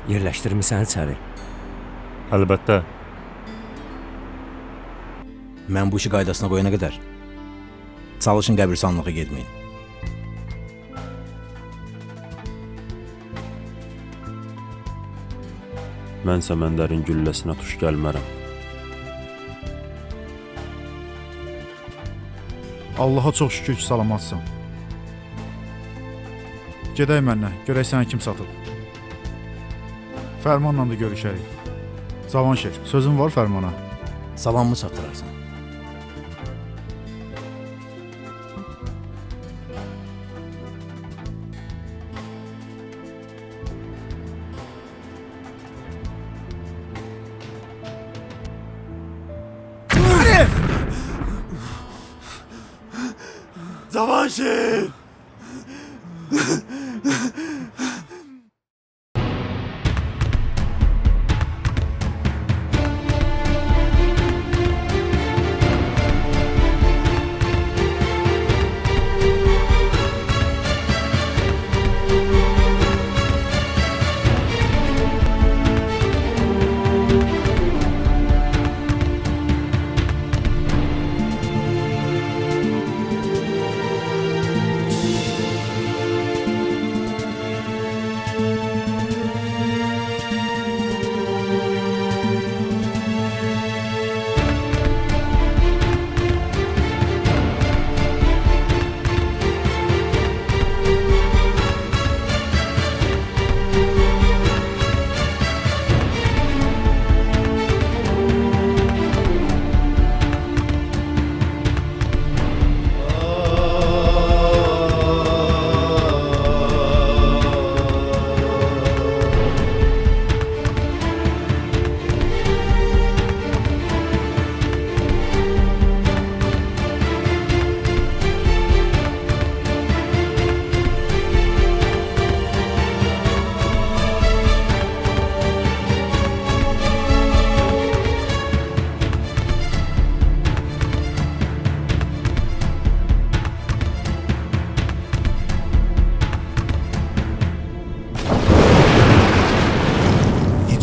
Yerləşdirmisən içəri. Əlbəttə. Mən bu işi qaydasına qoyana qədər çalışın qəbirstanlığa getməyin. Mən Səməndərin gülləsinə tuş gəlmərəm. Allaha çox şükür ki, salamatsan. Gedək mənlə, görək səni kim satıb. Fərmanla da görüşərik. Cavanşir, sözün var Fərmana. Salamımı çatdırarsan. Cavanşir!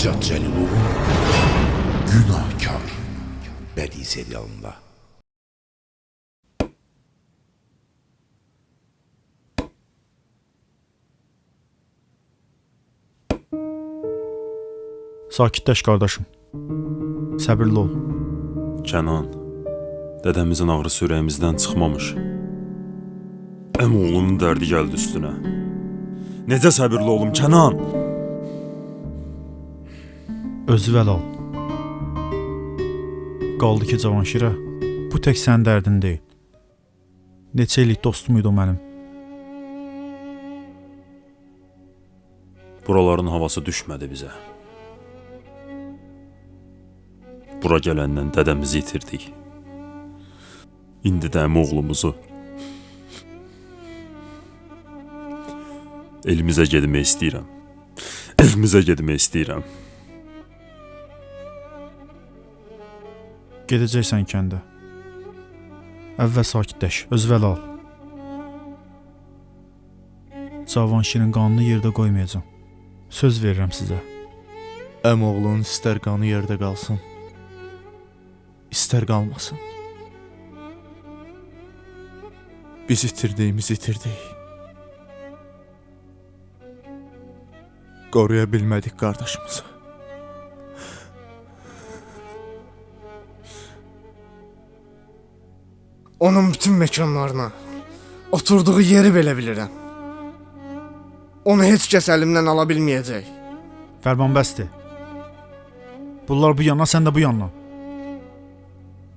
Nicat Cəlilovun Günahkar bədii serialında. Sakitləş qardaşım. Səbirli ol. Kənan, dədəmizin ağrısı ürəyimizdən çıxmamış. Əmoğlunun dərdi gəldi üstünə. Necə səbirli olum, Kənan? Özvəl al. Qaldı ki, Cavanşirə, bu tək sənin dərdin deyil. Neçə illik dostum idi o mənim. Buraların havası düşmədi bizə. Bura gələndən dədəmizi itirdik. İndi də əmoğlumuzu. Elimizə gedmək istəyirəm. Evimizə gedmək istəyirəm. Gedəcəksən kəndə. Əvvəl sakitləş, özvəl al. Cavanşirin qanını yerdə qoymayacam. Söz verirəm sizə. Əmoğlunun istər qanı yerdə qalsın, istər qalmasın. Biz itirdiyimizi itirdik. Qoruya bilmədik qardaşımızı. Onun bütün məkanlarına, oturduğu yeri belə bilirəm. Onu heç kəs əlimdən ala bilməyəcək. Fərman bəsdir. Bunlar bu yana, sən də bu yana.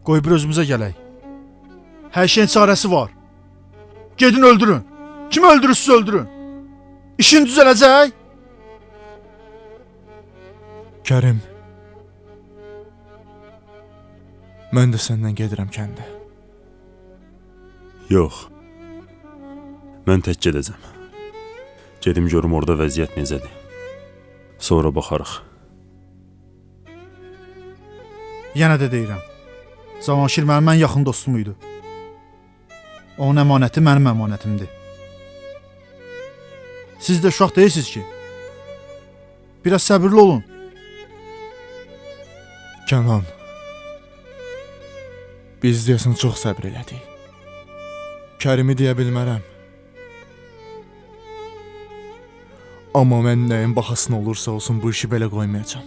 Qoy bir özümüzə gələk. Hər şeyin çarəsi var. Gedin öldürün. Kimi öldürürsünüz öldürün. İşin düzələcək. Kərim, mən də səndən gedirəm kəndə. Yox. Mən tək gedəcəm. Gedim görüm orada vəziyyət necədir. Sonra baxarıq. Yenə də deyirəm. Cavanşir mənim ən yaxın dostum idi. Onun əmanəti mənim əmanətimdir. Siz də uşaq deyilsiniz ki. Biraz səbirli olun. Kənan. Biz deyəsən çox səbr elədik. Kərimi deyə bilmərəm. Amma mən nəyin baxasına olursa olsun bu işi belə qoymayacağam.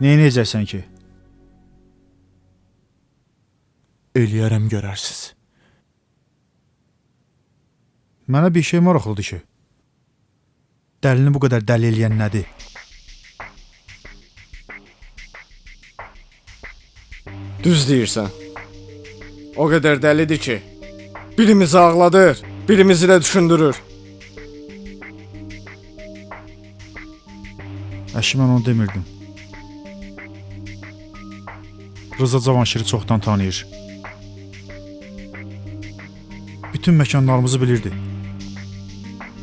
Neynəyəcəksən ki? Eləyərəm görərsiz. Mənə bir şey maraqlıdır ki. Dəlini bu qədər dəli eləyən nədir? Düz deyirsən. O qədər dəlidir ki, birimizi ağladır, birimizi də düşündürür. Əşi, mən onu demirdim. Rıza Cavanşiri çoxdan tanıyır. Bütün məkanlarımızı bilirdi.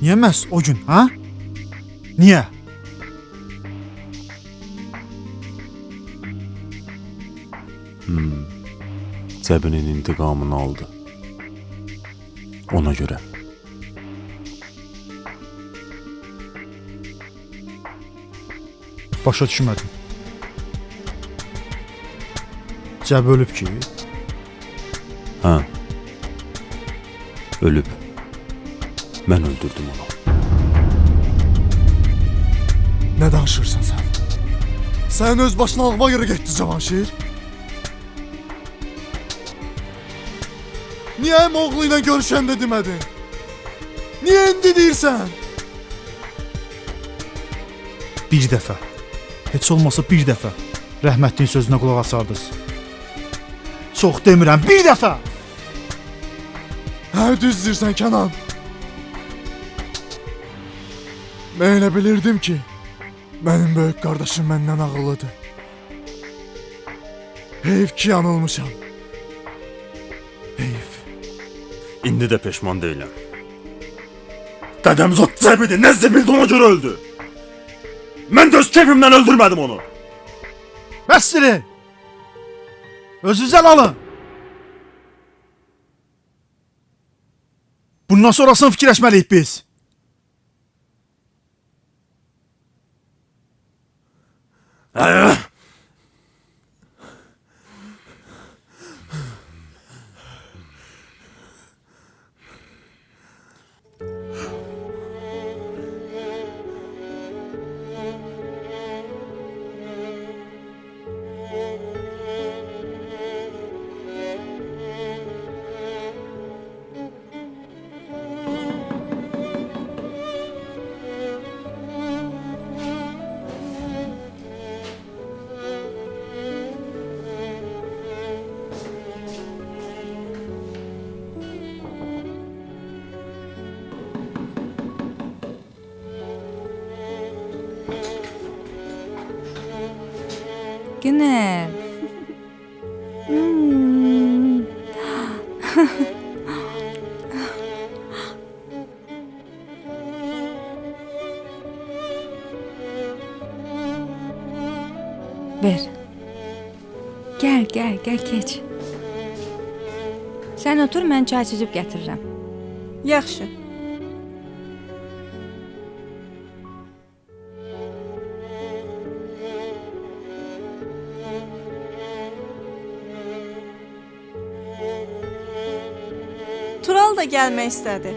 Niyə məhz o gün, ha? Niyə? Cəbinin intiqamını aldı. Ona görə. Başa düşmədim. Cəb ölüb ki? Hə. Ölüb. Mən öldürdüm onu. Nə danışırsan sən? Sən öz başına ağva görə getdi Cavanşir. Niyə oğlu ilə görüşəndə demədin? Niyə indi deyirsən? Bir dəfə. Heç olmasa bir dəfə. Rəhmətliyin sözünə qulaq asardınız. Çox demirəm, bir dəfə! Hə, düz deyirsən Kənan. Mən elə bilirdim ki, mənim böyük qardaşım məndən ağıllıdır. Heyf ki yanılmışam. Heyf. İndi də peşman deyiləm. Dədəmiz o cəbidi nə zibildi ona görə öldü. Mən də öz keyfimdən öldürmədim onu. Bəsdirin! Özünüzdən alın! Bundan sonrasını fikirləşməliyik biz. Günel. Ver. Gel keç. Sen otur, mən çay süzüb gətirirəm. Yaxşı. Tural da gəlmək istədi.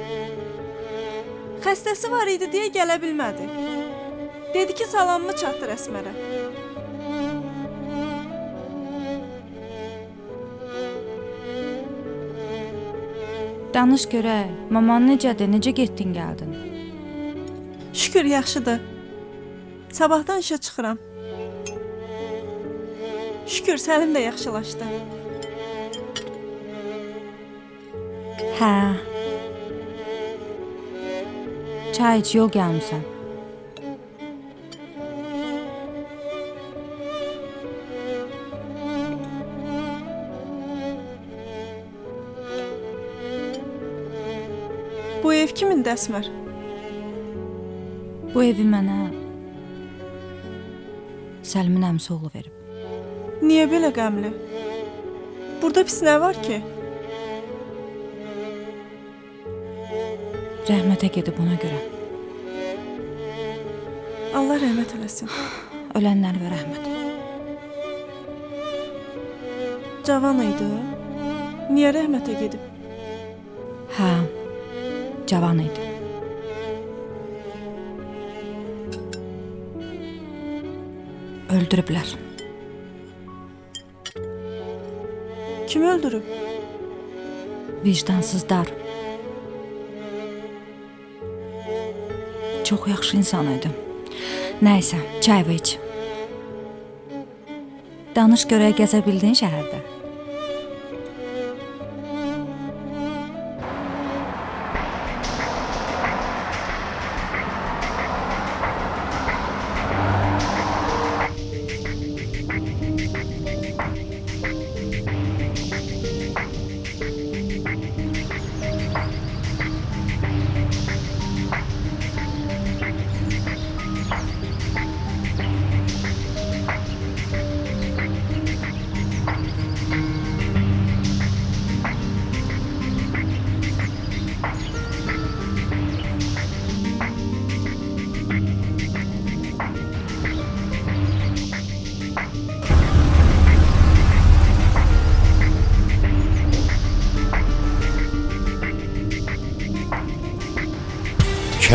Xəstəsi var idi deyə gələ bilmədi. Dedi ki, salamımı çatdır Əsmərə. Danış görək, maman necədir, necə getdin, gəldin? Şükür, yaxşıdır. Sabahdan işə çıxıram. Şükür, Səlim də yaxşılaşdı. Hə. Çay iç, yol gəlmişsən. Bu ev kimindir Əsmər? Bu evi mənə Səlimin əmisi oğlu verib. Niyə belə qəmli? Burada pis nə var ki? Rəhmətə gedib ona görə. Allah rəhmət eləsin. Ölənlərə rəhmət. Cavan idi. Niyə rəhmətə gedib? Hə, cavan idi. Öldürüblər. Kim öldürüb? Vicdansızlar. Çox yaxşı insan idi. Nəysə, çayvı iç. Danış görək gəzə bildin şəhərdə.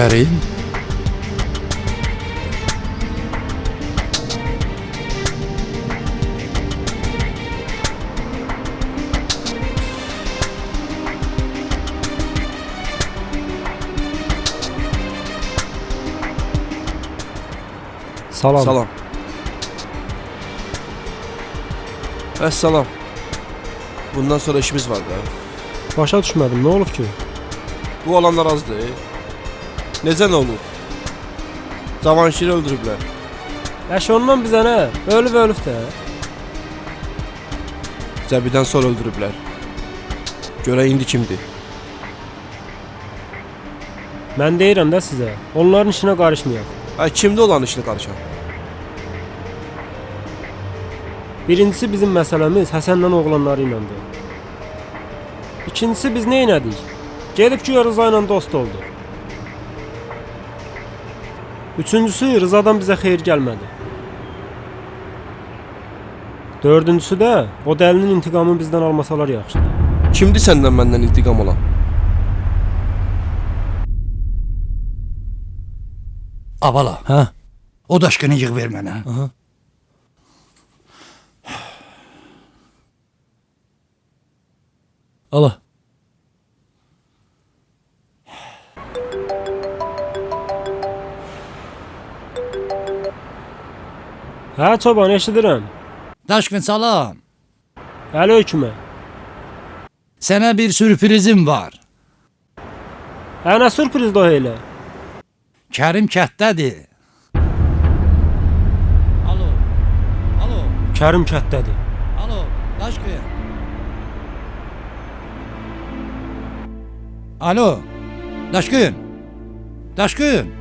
Kərim? Salam. Salam. Əssalam. Bundan sonra işimiz var da. Başa düşmədim, nə olub ki? Bu olanlar azdır. Necə nə olub? Cavanşiri öldürüblər. Əş ondan bizə nə? Ölüb də. Zəbidən sonra öldürüblər. Görə indi kimdir? Mən deyirəm də sizə, onların işinə qarışmayaq. Ay kimdir olan işini qarışan? Birincisi bizim məsələmiz Həsənlə oğlanları iləndir. İkincisi biz nə elədik? Gedib ki, Rıza ilə dost oldu. Üçüncüsü, Rızadan bizə xeyir gəlmədi. Dördüncüsü də, o dəlinin intiqamını bizdən almasalar yaxşıdır. Kimdir səndən məndən intiqam olan? Abala, Hə? o daşqını yığ ver mənə. Ala. Hə, çoban, eşidirəm. Daşqın salam. Əli hökümə. Sənə bir sürprizim var. Hə, nə sürprizdir o elə? Kərim kətdədir. Alo. Alo. Kərim kətdədir. Alo. Daşqın. Alo. Daşqın. Daşqın.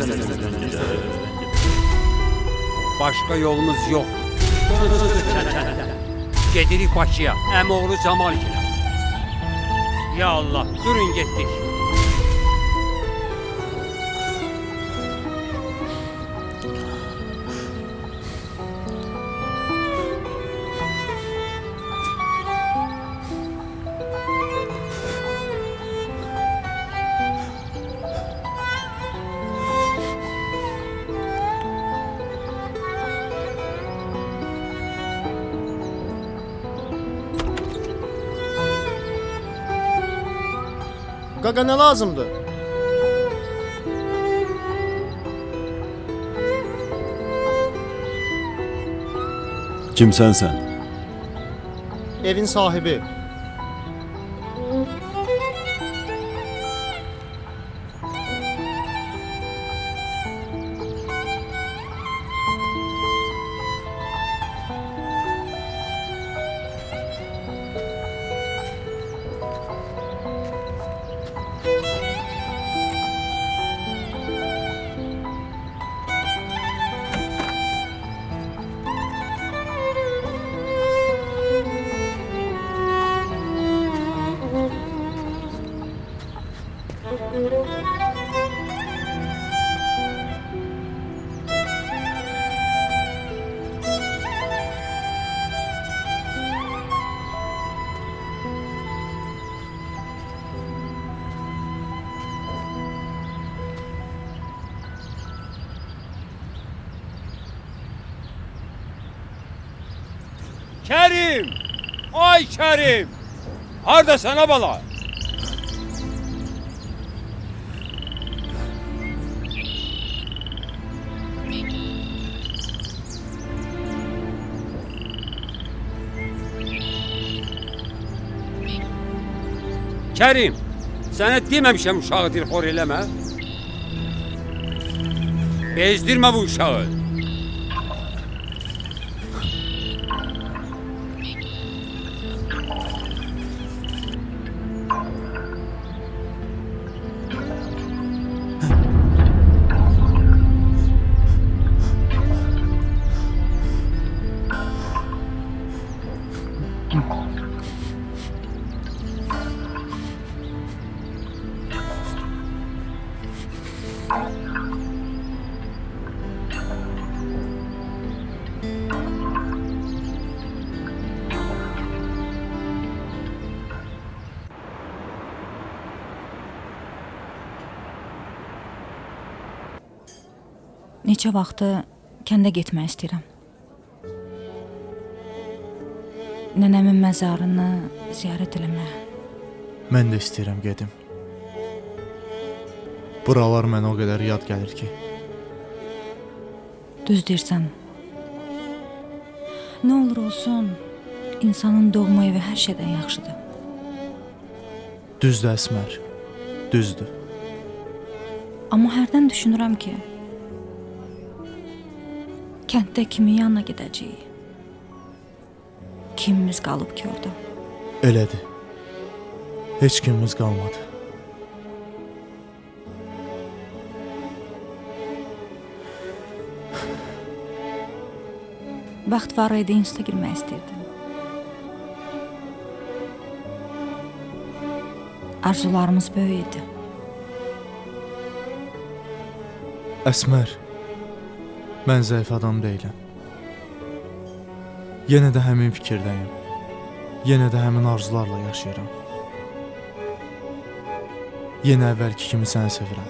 sənə sözdən gedər. Başqa yolumuz yoxdur. Gedirik Bakıya, əmoğlu Camal gilə. Ya Allah, durun getdik. Qaqa nə lazımdır? Kimsən sən? Evin sahibi. Kerim! Ay Kerim! Harda sana bala? Kerim, sana dememişim uşağı dilxor eləmə. Bezdirmə bu uşağı. Neçə vaxtı kəndə getmək istəyirəm. Nənəmin məzarını ziyarət eləməyə. Mən də istəyirəm gedim. Buralar mənə o qədər yad gəlir ki. Düz deyirsən. Nə olur olsun, insanın doğma evi hər şeydən yaxşıdır. Düzdür Əsmər, düzdür. Amma hərdən düşünürəm ki, kənddə kimin yanına gedəcəyik? Kimimiz qalıb ki orada? Elədir. Heç kimimiz qalmadı. Vaxt var idi, instituta girmək istəyirdim. Arzularımız böyük idi. Əsmər, mən zəif adam deyiləm. Yenə də həmin fikirdəyim. Yenə də həmin arzularla yaşayıram. Yenə əvvəlki kimi səni sevirəm.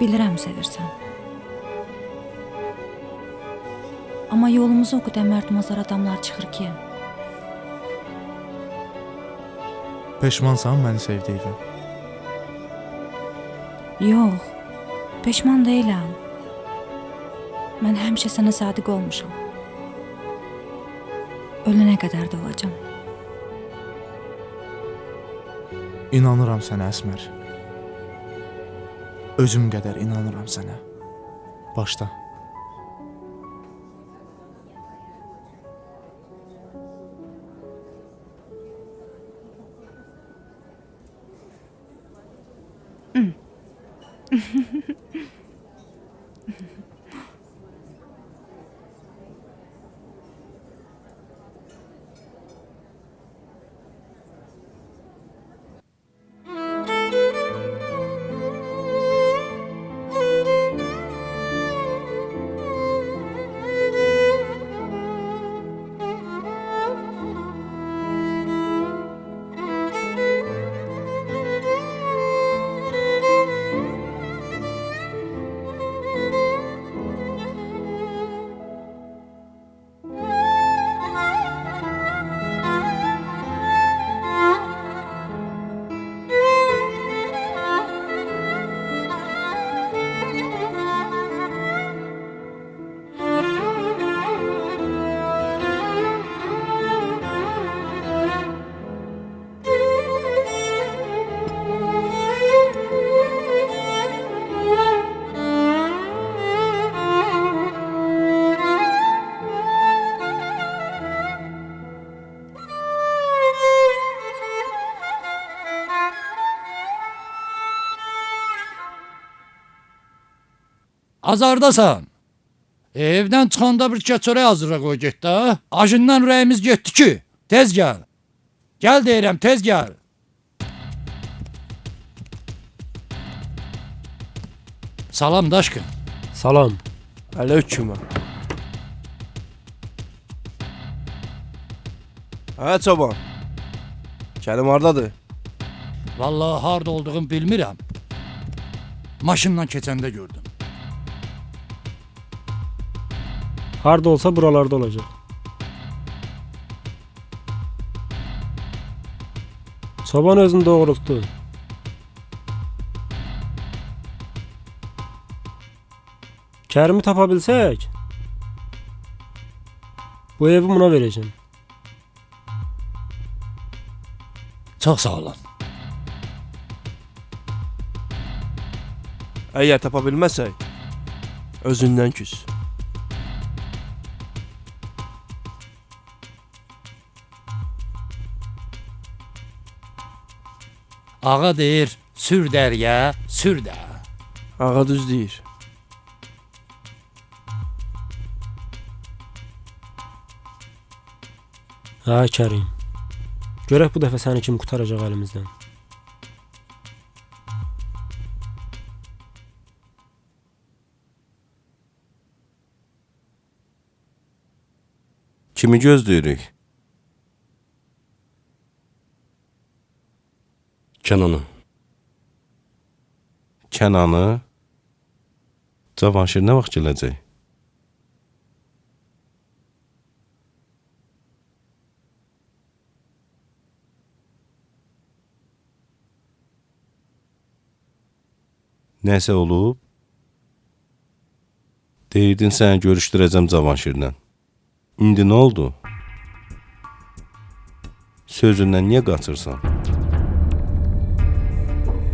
Bilirəm sevirsən. Amma yolumuza o qədər mərdimazar adamlar çıxır ki, peşmansan məni sevdiyinə? yox, peşman deyiləm. Mən həmişə sənə sadiq olmuşam. Ölənə qədər də olacam. İnanıram sənə Əsmər. Özüm qədər inanıram sənə. Başda. Azardasan. Evdən çıxanda bir keçörək hazırla qoy get də. Acından ürəyimiz getdi ki. Tez gəl. Gəl deyirəm, tez gəl. Salam daşkın. Salam. Aleyküm. Hə çoban. Kərim hardadır? Vallahi harda olduğumu bilmirəm. Maşınla keçəndə gördüm. Harda olsa buralarda olacaq. Çoban özünü doğrultdu. Kərimi tapa bilsək, bu evi buna verəcəm. Çox sağ olun. Əgər tapa bilməsək, özündən küs. Ağa deyir, sür dəryə, sür də. Ağa düz deyir. Hə Kərim. Görək bu dəfə səni kim qurtaracaq əlimizdən. Kimi gözləyirik? Kənanı. Kənanı? Cavanşir nə vaxt gələcək? Nəsə olub? Deyirdin səni görüşdürəcəm Cavanşirlə. İndi nə oldu? Sözündən niyə qaçırsan?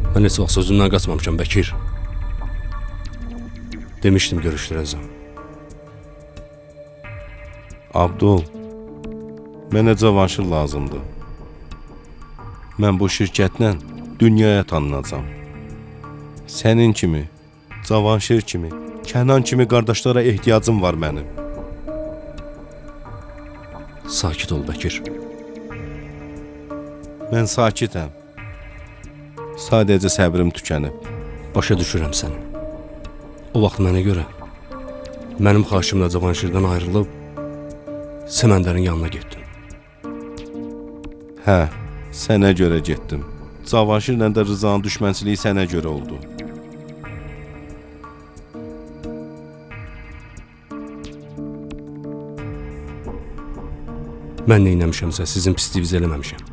Mən heç vaxt sözümdən qaçmamışam Bəkir. Demişdim görüşdürəcəm. Abdul, mənə Cavanşir lazımdır. Mən bu şirkətlə dünyaya tanınacam. Sənin kimi, Cavanşir kimi, Kənan kimi qardaşlara ehtiyacım var mənim. Sakit ol Bəkir. Mən sakitəm. Sadəcə səbrim tükənib. Başa düşürəm səni. O vaxt mənə görə mənim xahişimlə Cavanşirdən ayrılıb Səməndərin yanına getdim. Hə, sənə görə getdim. Cavanşirlə də Rızanın düşmənçiliyi sənə görə oldu. Mən nə eləmişəmsə sizin pisliyinizi eləməmişəm.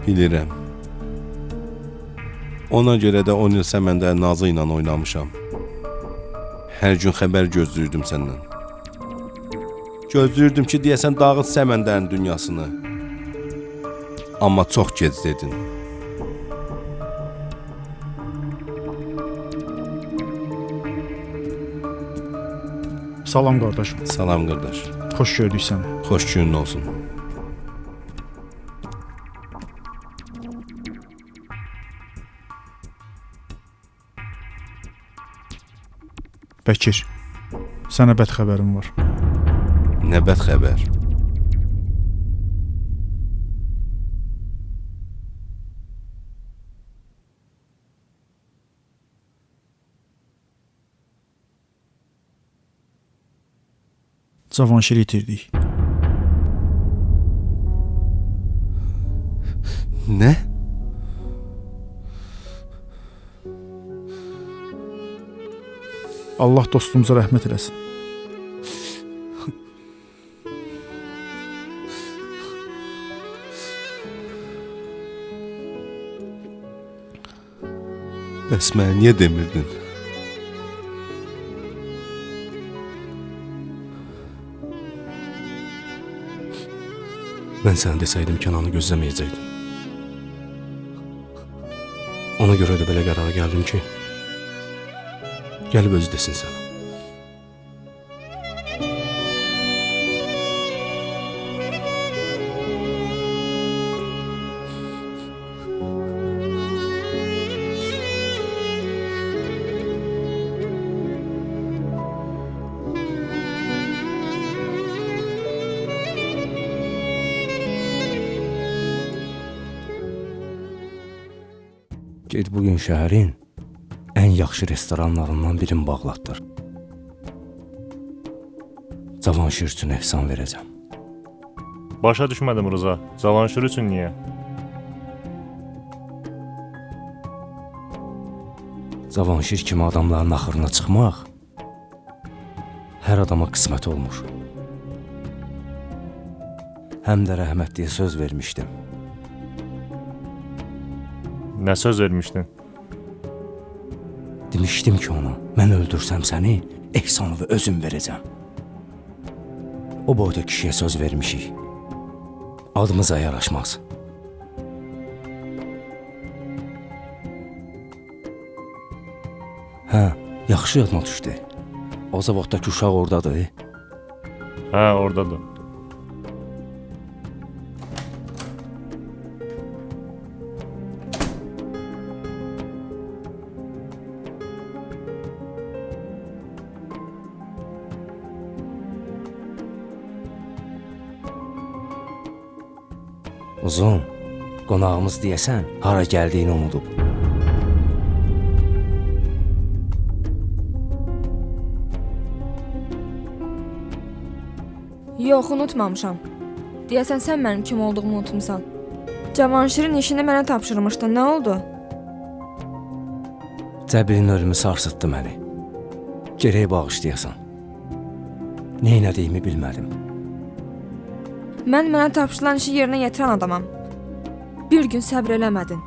Bilirəm. Ona görə də 10 il Səməndərin nazı ilə oynamışam. Hər gün xəbər gözləyirdim səndən. Gözləyirdim ki, deyəsən dağıt Səməndərin dünyasını. Amma çox gec dedin. Salam qardaşım. Salam qardaş. Xoş gördük səni. Xoş günün olsun. Bəkir, sənə bəd xəbərim var. Nə bəd xəbər. Cavanşiri itirdik. Nə? Allah dostumuza rəhmət eləsin. Bəs mənə niyə demirdin? Mən sənə desəydim Kənanı gözləməyəcəkdim. Ona görə də belə qərara gəldim ki, gəlib özü desin sənə. Get bugün şəhərin ən yaxşı restoranlarından birini bağlatdır. Cavanşir üçün ehsan verəcəm. Başa düşmədim Rıza. Cavanşir üçün niyə? Cavanşir kimi adamların axırına çıxmaq hər adama qismət olmur. Həm də rəhmətliyə söz vermişdim. Nə söz vermişdin? Demişdim ki ona, mən öldürsəm səni, ehsanı özüm verəcəm. O boyda kişiyə söz vermişik. Adımıza yaraşmaz. Hə, yaxşı yadıma düşdü. O zavoddakı uşaq oradadır. Hə, oradadır. Uzun, qonağımız deyəsən, hara gəldiyini unudub. Yox, unutmamışam. Deyəsən sən mənim kim olduğumu unutmusan. Cavanşirin işini mənə tapşırmışdın, nə oldu? Cəbilin ölümü sarsıtdı məni. Gərək bağışlayasan. Neynədiyimi bilmədim. Mən mənə tapşırılan işi yerinə yetirən adamam. Bir gün səbr eləmədin.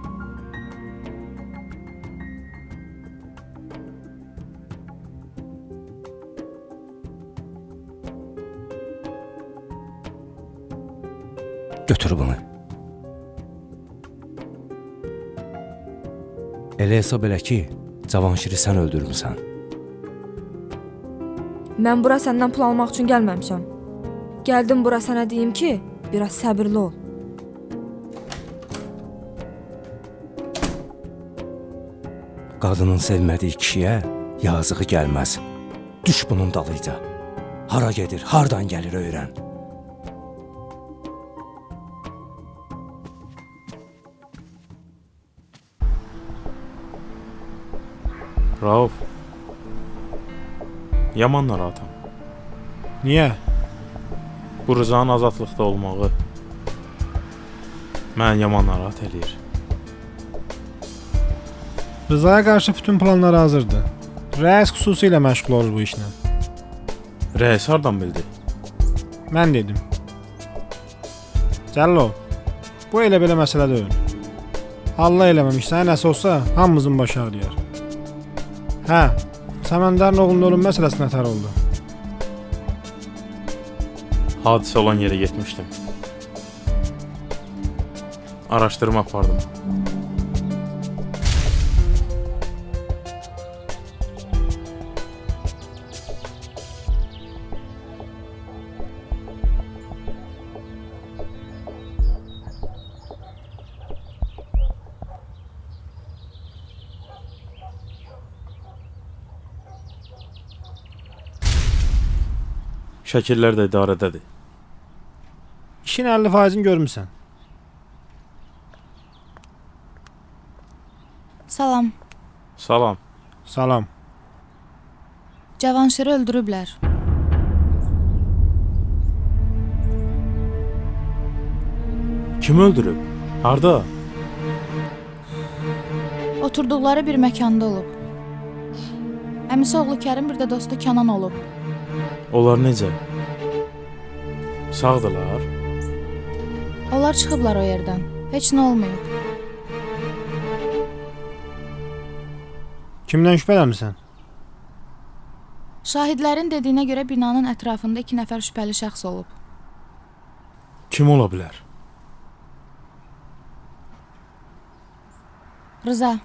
Götür bunu. Elə hesab elə ki, Cavanşiri sən öldürmüsən. Mən bura səndən pul almaq üçün gəlməmişəm. Gəldim bura sənə deyim ki, biraz səbirli ol. Qadının sevmədiyi kişiyə yazığı gəlməz. Düş bunun dalıyca. Hara gedir, hardan gəlir öyrən. Rauf, yaman narahatam. Niyə? Bu Rızanın azadlıqda olmağı mən yaman narahat eləyir. Rızaya qarşı bütün planlar hazırdır. Rəis xüsusilə məşğul olur bu işlə. Rəis hardan bildi? Mən dedim. Cəllo, bu elə belə məsələ deyil. Allah eləməmişsə, nəsə olsa hamımızın başı ağrıyar. Hə, Səməndərin oğlunun ölüm məsələsi nətər oldu? Hadisə olan yerə getmişdim. Araşdırma apardım. Şəkillər də idarədədir. İşin 50%-ni görmüsən. Salam. Salam. Salam. Cavanşiri öldürüblər. Kim öldürüb? Harda? Oturduqları bir məkanda olub. Əmisi oğlu Kərim, bir də dostu Kənan olub. Onlar necə? Sağdılar? Onlar çıxıblar o yerdən. Heç nə olmayıb. Kimdən şübhələnirsən? Şahidlərin dediyinə görə binanın ətrafında 2 nəfər şübhəli şəxs olub. Kim ola bilər? Rıza.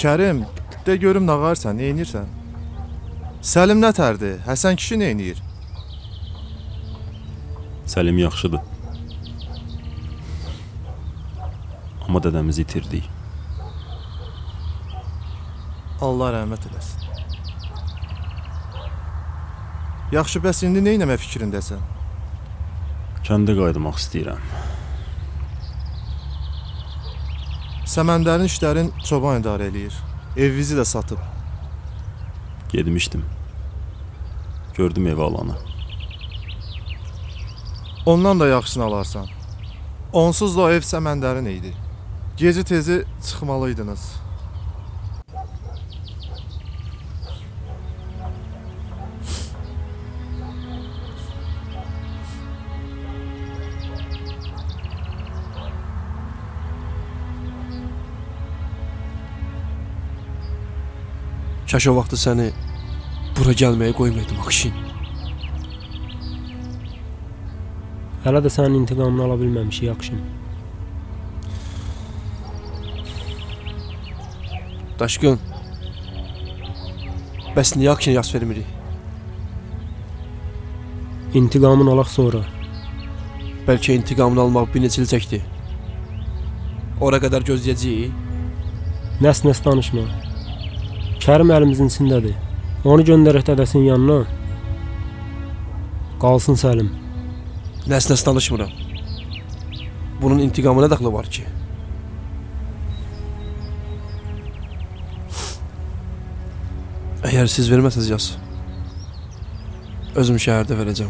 Kərim, de görüm nə qarsan, nə eynirsən? Səlim nətərdir? Həsən kişi nə eynir? Səlim yaxşıdır. Amma dədəmizi itirdik. Allah rəhmət eləsin. Yaxşı, bəs indi nə etmə fikrindəsən? Kəndə qayıtmaq istəyirəm. Səməndərin işlərin çoban idarə eləyir. Evimizi də satıb. Gedmişdim. Gördüm ev alanı. Ondan da yaxşısını alarsan. Onsuz da o ev Səməndərin idi. Gecə tezi çıxmalıydınız. Kaş o vaxtı səni bura gəlməyə qoymaydım Akşin. Hələ də sənin intiqamını ala bilməmişik Akşin. Daşqın. Bəs niyə Akşinə yas vermirik? İntiqamını alaq sonra. Bəlkə intiqamını almaq bir neçə il çəkdi. Ora qədər gözləyəcəyik. Nəs danışma. Kərim əlimizin içindədir. Onu göndərək dədəsinin yanına. Qalsın Səlim. Nəs danışmıram. Bunun intiqamı nə dəxli var ki? Əgər siz verməsəz yaz, özüm şəhərdə verəcəm.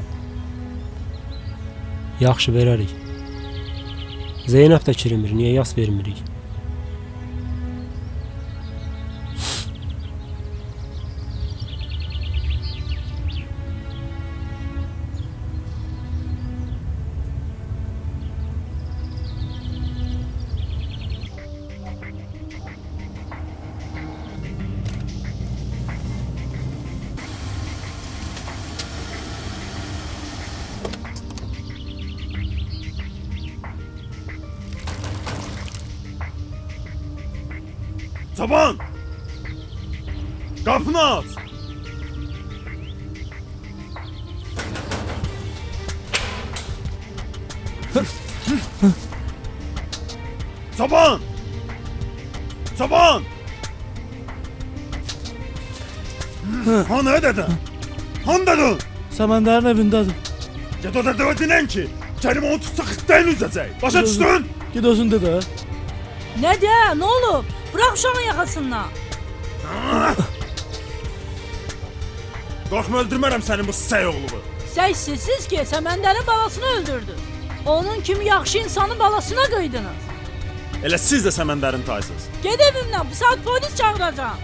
Yaxşı, verərik. Zeynəb də kirimir, niyə yas vermirik? Çoban! Qapını aç! Çoban! Çoban! Hanı dedin? Han dedin? Səməndərin evindədir. Ged o dedəvə dinən ki, Kerim onu tutsa xıttayını üzəcək. Başa düşdün? Gid özün dedə. Nə de, nə olub? Bırax uşağın yaxasından. Qorxma, öldürmərəm sənin bu səy oğlunu. Sizsiz ki, Səməndərin balasını öldürdünüz. Onun kimi yaxşı insanın balasına qıydınız. Elə siz də Səməndərin taysınız. Ged evimdən, bu saat polis çağıracağım.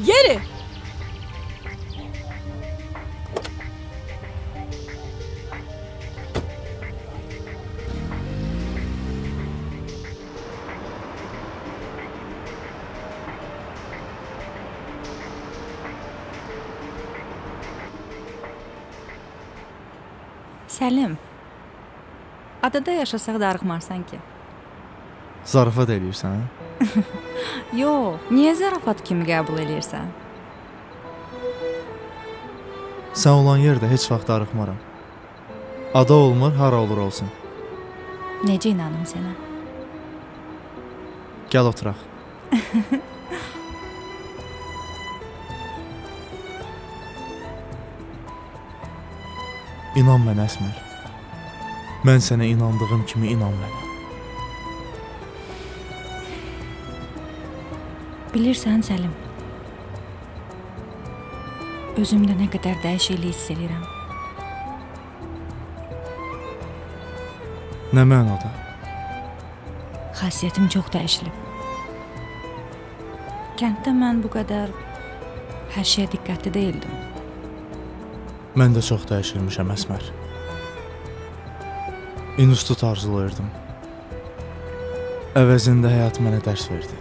Yeri. Səlim, adada yaşasaq darıxmarsan ki. Zarafat eləyirsən? Yox, niyə zarafat kimi qəbul eləyirsən? Sən olan yerdə heç vaxt darıxmaram. Ada olmur, hara olur olsun. Necə inanım sənə? Gəl oturaq. İnan mənə Əsmər. Mən sənə inandığım kimi inan mənə. Bilirsən Səlim, özümdə nə qədər dəyişiklik hiss edirəm. Nə mənada? Xasiyyətim çox dəyişilib. Kənddə mən bu qədər hər şeyə diqqətli deyildim. Mən də çox dəyişilmişəm Əsmər. İnstitut arzulayırdım. Əvəzində həyat mənə dərs verdi.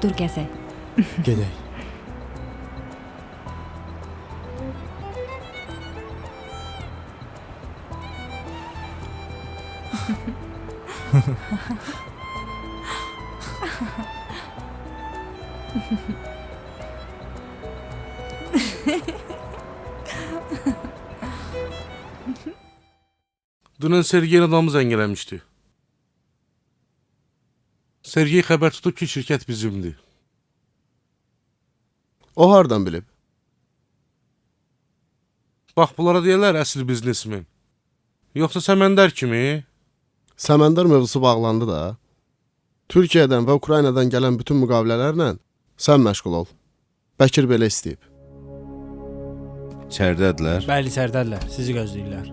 Dur gəzək. Gedək. Dünən Sergeyin adamı zəng eləmişdi. Sergey xəbər tutub ki, şirkət bizimdir. O hardan bilib? Bax, bunlara deyirlər əsl biznesmen. Yoxsa Səməndər kimi? Səməndər mövzusu bağlandı da. Türkiyədən və Ukraynadan gələn bütün müqavilələrlə sən məşğul ol. Bəkir belə istəyib. İçəridədirlər? Bəli, içəridədirlər. Sizi gözləyirlər.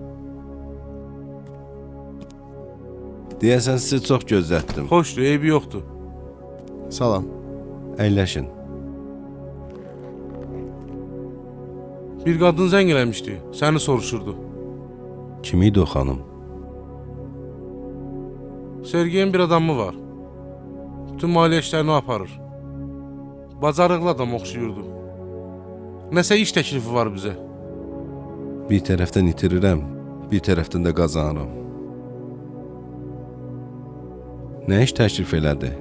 Deyəsən sizi çox gözlətdim. Xoşdur, eybi yoxdur. Salam. Əyləşin. Bir qadın zəng eləmişdi, səni soruşurdu. Kim idi o xanım? Sergeyin bir adamı var. Bütün maliyyə işlərini o aparır. Bacarıqlı adam oxşuyurdu. Nəsə iş təklifi var bizə. Bir tərəfdən itirirəm, bir tərəfdən də qazanırım. Nə iş təklif elədi?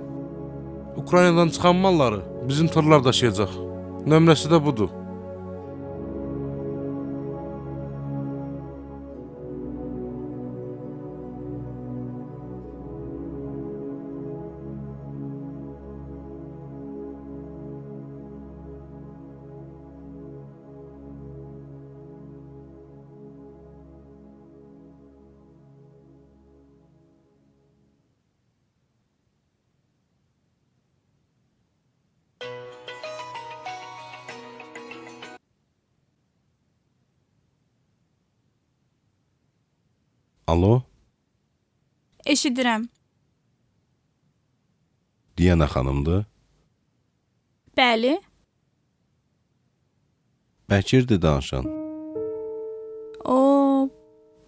Ukraynadan çıxan malları bizim tırlar daşıyacaq. Nömrəsi də budur. Alo? Eşidirəm. Diana xanımdır? Bəli. Bəkirdir danışan. O,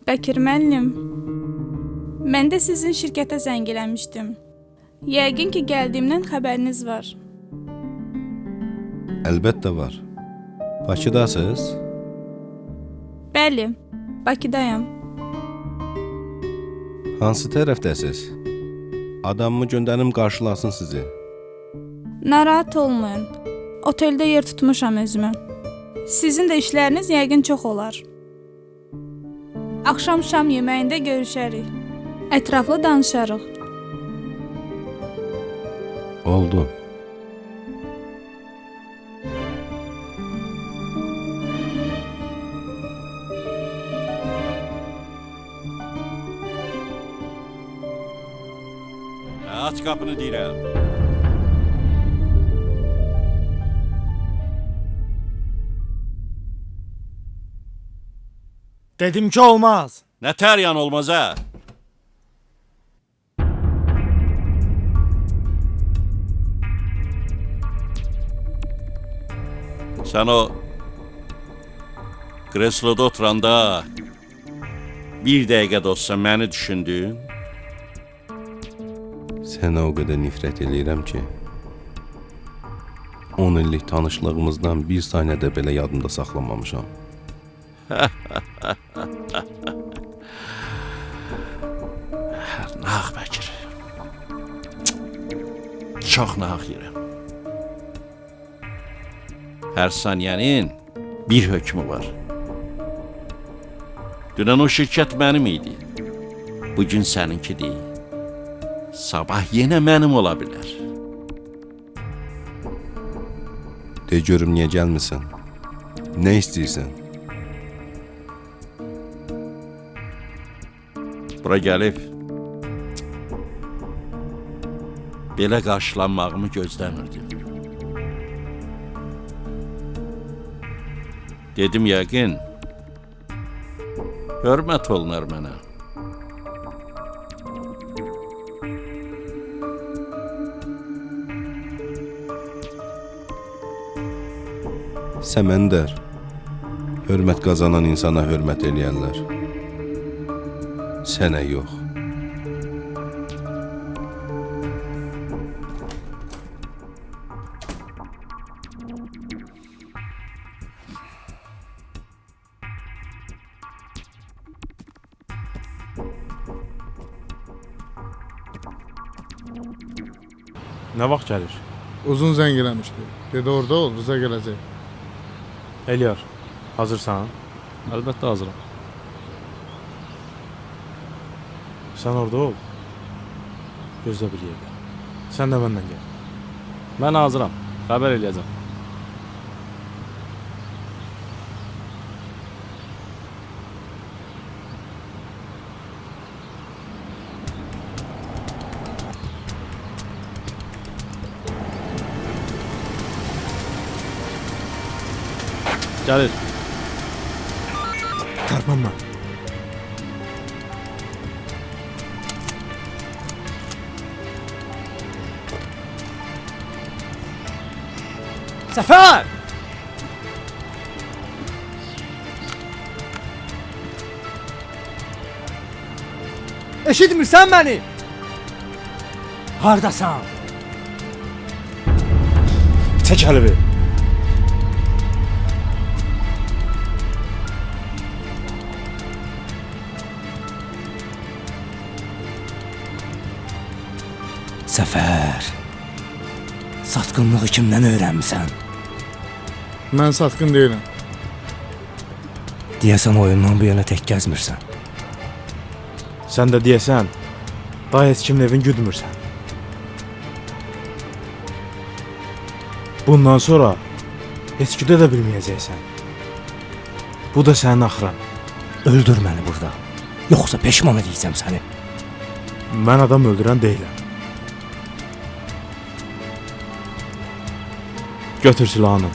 Bəkir müəllim. Mən də sizin şirkətə zəng eləmişdim. Yəqin ki, gəldiyimdən xəbəriniz var. Əlbəttə var. Bakıdasınız? Bəli, Bakıdayam. Hansı tərəfdəsiz? Adamımı göndərim qarşılasın sizi. Narahat olmayın. Oteldə yer tutmuşam özümə. Sizin də işləriniz yəqin çox olar. Axşam şam yeməyində görüşərik. Ətraflı danışarıq. Oldu. Aç qapını deyirəm. Dedim ki olmaz. Nə təryan olmaz ha? Sən o kresloda oturanda bir dəqiqə də olsa məni düşündün? Sənə o qədər nifrət eləyirəm ki, 10 illik tanışlığımızdan bir saniyədə belə yadımda saxlamamışam. Hər nağ Bəkir. Çox nağ yerəm. Hər saniyənin bir hökmü var. Dünən o şirkət mənim idi. Bugün səninki deyil. Sabah yenə mənim ola bilər. De görüm niyə gəlmirsən? Nə istəyirsən? Bura gəlib belə qarşılanmağımı gözləmirdim. Dedim yəqin hörmət olunar mənə. Səməndər, hörmət qazanan insana hörmət eləyərlər. Sənə yox. Nə vaxt gəlir? Uzun zəng eləmişdi. Dedi orada ol, Rıza gələcək. Eliyar, hazırsan? Əlbəttə hazıram. Sən orada ol. Gözlə bir yerdə. Sən də məndən gəl. Mən hazıram. Xəbər eləyəcəm. Gəlir. Tərpənmə. Səfər! Eşitmirsən məni? Hardasan? Çək əlimi. Səfər, satqınlığı kimdən öyrənmisən? Mən satqın deyiləm. Deyəsən oyundan bu yana tək gəzmirsən. Sən də deyəsən, daha heç kimin evin güdmürsən. Bundan sonra heç güdə də bilməyəcəksən. Bu da sənin axıran. Öldür məni burada, yoxsa peşman edəcəm səni. Mən adam öldürən deyiləm. Götür silahını.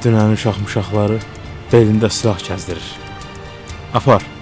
Dünən uşaq-muşaqları belində silah kəzdirir. Apar.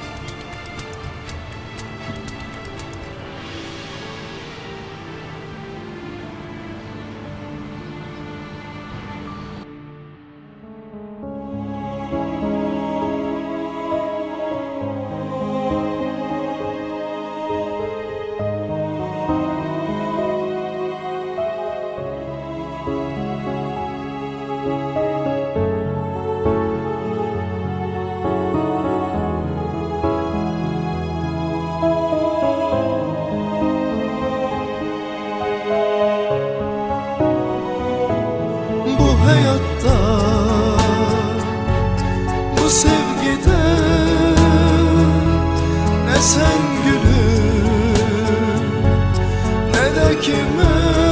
Hayatta bu sevgide ne sen gülüm ne de kime